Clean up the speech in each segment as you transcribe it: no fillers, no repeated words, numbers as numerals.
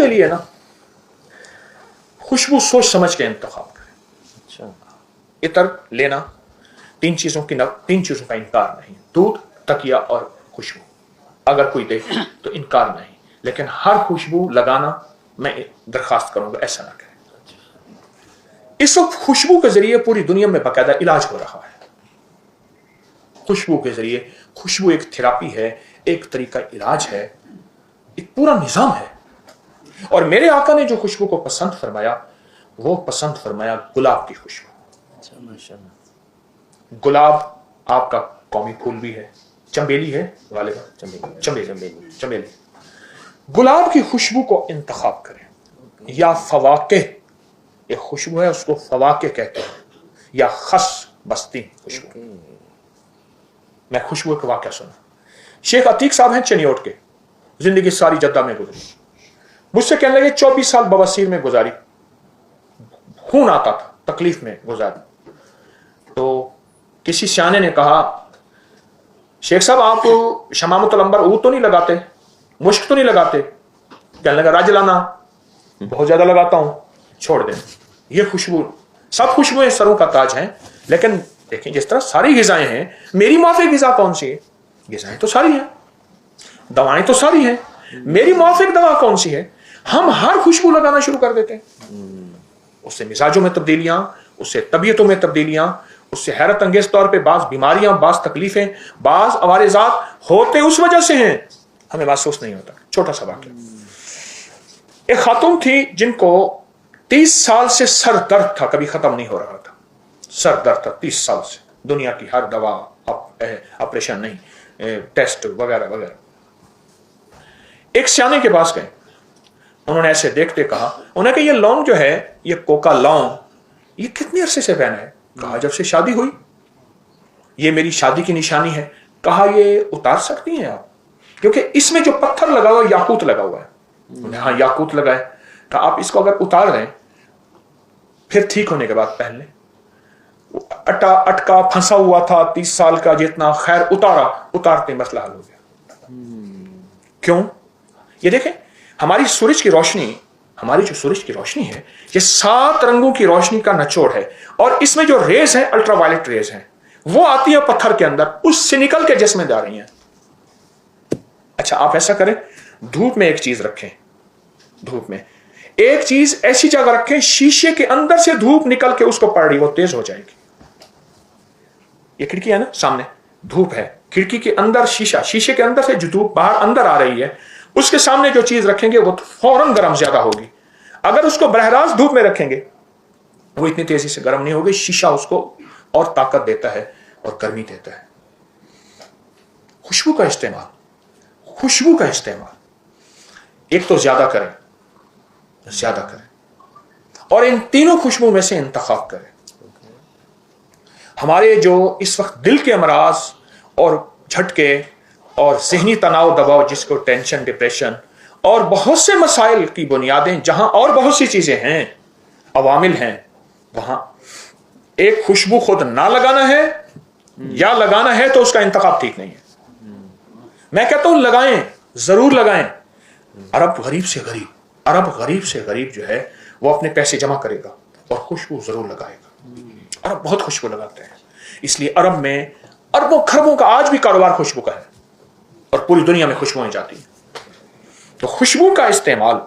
के लिए ना खुशबू सोच समझ के इंतखाब करें। इतर लेना, तीन चीजों का इनकार नहीं, दूध, तकिया और खुशबू। अगर कोई दे तो इनकार नहीं, लेकिन हर खुशबू लगाना मैं दरखास्त करूंगा ऐसा ना करें। इस वक्त खुशबू के जरिए पूरी दुनिया में बाकायदा इलाज हो रहा है। खुशबू के जरिए, खुशबू एक थेरापी है, एक तरीका इलाज है, एक पूरा निजाम है। और मेरे आका ने जो खुशबू को पसंद फरमाया, वो पसंद फरमाया गुलाब की खुशबू। गुलाब आपका कौमी फूल भी है, चमेली है गालिबा, चमेली। गुलाब की खुशबू को इंतखाब करें, या फवाके, ये खुशबू है उसको फवाके कहते हैं, या खस बस्ती खुशबू। मैं खुशबू का वाक़या सुना। शेख अतीक साहब हैं चनियोट के, जिंदगी सारी जद्दा में गुजरी। मुझसे कहने लगे 24 साल बवासीर में गुजारी, खून आता था, तकलीफ में गुजारी। तो किसी सियाने ने कहा, शेख साहब आप शमामतुल अंबर ऊद तो नहीं लगाते, मुश्क तो नहीं लगाते? कहने लगा राजलाना बहुत ज्यादा लगाता हूं, छोड़ दें। ये खुशबू, सब खुशबुएं सरों का ताज हैं, लेकिन देखें जिस तरह सारी गिजाएं हैं, मेरी माफिक गिजा कौन सी है? गिजाएं तो सारी हैं, दवाएं तो सारी हैं, मेरी माफिक दवा कौन सी है? हम हर खुशबू लगाना शुरू कर देते हैं। उससे मिजाजों में तब्दीलियां, उससे तबीयतों में तब्दीलियां, उससे हैरत अंगेज तौर पे बाज बीमारियां, बाज तकलीफें, बाज अवारिजात होते उस वजह से हैं, हमें महसूस नहीं होता। छोटा सा वाक़या, एक खातून थी जिनको 30 साल से सर दर्द था, कभी खत्म नहीं हो रहा था। सर दर्द था 30 साल से, दुनिया की हर दवा, ऑपरेशन नहीं, टेस्ट वगैरह वगैरह। एक सियाने के पास गए, उन्होंने ऐसे देखते कहा, उन्होंने कहा ये लौंग जो है, ये कोका लौंग, ये कितने अरसे से पहना है? कहा जब से शादी हुई, ये मेरी शादी की निशानी है। कहा ये उतार सकती हैं आप, क्योंकि इसमें जो पत्थर लगा हुआ है याकूत लगा हुआ है। उन्होंने हाँ याकूत लगा है। कहा आप इसको अगर उतार दें, फिर ठीक होने के बाद पहन लें। अटका फंसा हुआ था 30 साल का जितना, खैर उतारते मसला हल हो गया। क्यों? ये देखें, हमारी सूरज की रोशनी, हमारी जो सूरज की रोशनी है, ये 7 रंगों की रोशनी का निचोड़ है, और इसमें जो रेज है, अल्ट्रावायलेट रेज हैं, वो आती है पत्थर के अंदर, उससे निकल के जिस्म में जा रही हैं। अच्छा आप ऐसा करें, धूप में एक चीज रखें, धूप में एक चीज ऐसी जगह रखें, शीशे के अंदर से धूप निकल के उसको पड़ रही, वो तेज हो जाएगी। ये खिड़की है ना सामने, धूप है, खिड़की के अंदर शीशा, शीशे के अंदर से जो धूप बाहर अंदर आ रही है, उसके सामने जो चीज रखेंगे वो फौरन गर्म ज्यादा होगी। अगर उसको बरहरास धूप में रखेंगे, वो इतनी तेजी से गर्म नहीं होगी। शीशा उसको और ताकत देता है और गर्मी देता है। खुशबू का इस्तेमाल, खुशबू का इस्तेमाल एक तो ज्यादा करें, और इन तीनों खुशबू में से इंतखाब करें। हमारे जो इस वक्त दिल के अमराज और झटके और ज़हनी तनाव दबाव, जिसको टेंशन, डिप्रेशन और बहुत से मसाइल की बुनियादें, जहां और बहुत सी चीजें हैं, अवामिल हैं, वहां एक खुशबू खुद ना लगाना है, या लगाना है तो उसका इंतखाब ठीक नहीं है। मैं कहता हूं लगाएं, जरूर लगाएं। अरब गरीब से गरीब जो है, वो अपने पैसे जमा करेगा और खुशबू जरूर लगाएगा। अरब बहुत खुशबू लगाते हैं, इसलिए अरब में अरबों खरबों का आज भी कारोबार खुशबू का है, और पूरी दुनिया में खुशबुएं जाती हैं। तो खुशबू का इस्तेमाल,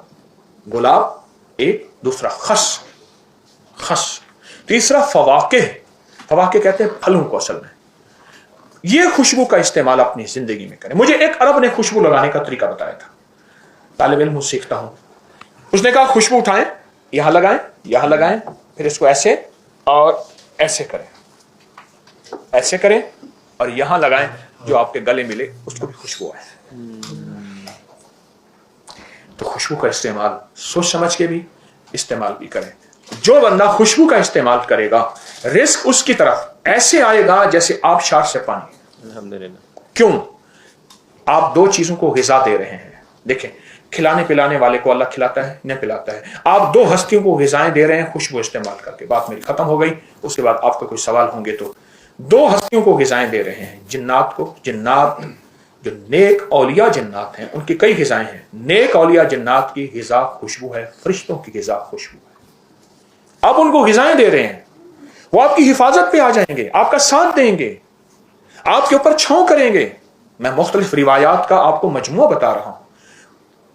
गुलाब एक, दूसरा खस, तीसरा फवाके कहते हैं फलों को असल में। ये खुशबू का इस्तेमाल अपनी जिंदगी में करें। मुझे एक अरब ने खुशबू लगाने का तरीका बताया था, तालिब इल्म सीखता हूं। उसने कहा खुशबू उठाएं, यहां लगाएं, फिर इसको ऐसे और ऐसे करें और यहां लगाएं, जो आपके गले मिले उसको भी खुशबू आए। तो खुशबू का इस्तेमाल सोच समझ के भी इस्तेमाल भी करें। जो बंदा खुशबू का इस्तेमाल करेगा, रिस्क उसकी तरफ ऐसे आएगा जैसे आबशार से पानी। अल्हम्दुलिल्लाह। क्यों? आप 2 चीजों को ग़िज़ा दे रहे हैं। देखें, खिलाने पिलाने वाले को अल्लाह खिलाता है, न पिलाता है। आप 2 हस्तियों को ग़िज़ाएं दे रहे हैं खुशबू इस्तेमाल करके। बात मेरी खत्म हो गई, उसके बाद आपका कोई सवाल होंगे तो। 2 हस्तियों को ग़िज़ाएं दे रहे हैं, जिन्नात को, जिन्नात जो नेक औलिया जन्नात हैं उनकी कई ग़िज़ाएं हैं। नेक औलिया जन्नात की ग़िज़ा खुशबू है, फरिश्तों की ग़िज़ा खुशबू है। आप उनको ग़िज़ाएं दे रहे हैं, वो आपकी हिफाजत पे आ जाएंगे, आपका साथ देंगे, आपके ऊपर छांव करेंगे। मैं मुख्तलिफ रिवायात का आपको मजमुआ बता रहा हूं,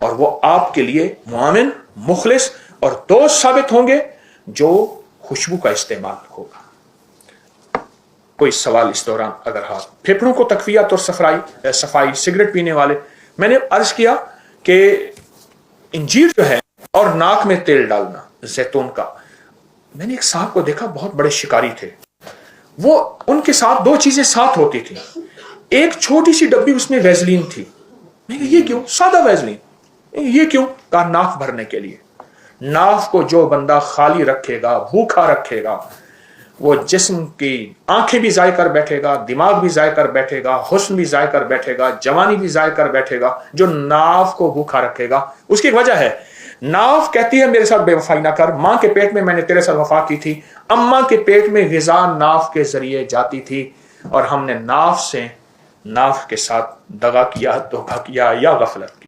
और वो आपके लिए मुआमिन, मुखलिस और दोस्त साबित होंगे जो खुशबू का इस्तेमाल होगा। कोई सवाल इस दौरान अगर हाथ, फेफड़ों को तकवियत और सफाई, सिगरेट पीने वाले, मैंने अर्ज किया कि इंजीर जो है और नाक में तेल डालना जैतून का, मैंने एक साहब को देखा, बहुत बड़े शिकारी थे, वो उनके साथ दो चीजें साथ होती थी, एक छोटी सी डब्बी उसमें वैजलीन थी। मैं कहा ये क्यों? सादा वैजलीन, ये क्यों? कहा नाक भरने के लिए। नाक को जो बंदा खाली रखेगा, भूखा रखेगा, वो जिस्म की आंखें भी ज़ाय कर बैठेगा, दिमाग भी ज़ाय कर बैठेगा, हुस्न भी ज़ाय कर बैठेगा, जवानी भी ज़ाय कर बैठेगा। जो नाफ को भूखा रखेगा, उसकी एक वजह है, नाफ कहती है मेरे साथ बेवफाई ना कर, माँ के पेट में मैंने तेरे साथ वफा की थी, अम्मा के पेट में ग़िज़ा नाफ के जरिए जाती थी, और हमने नाफ के साथ दगा किया, धोखा किया या गफलत।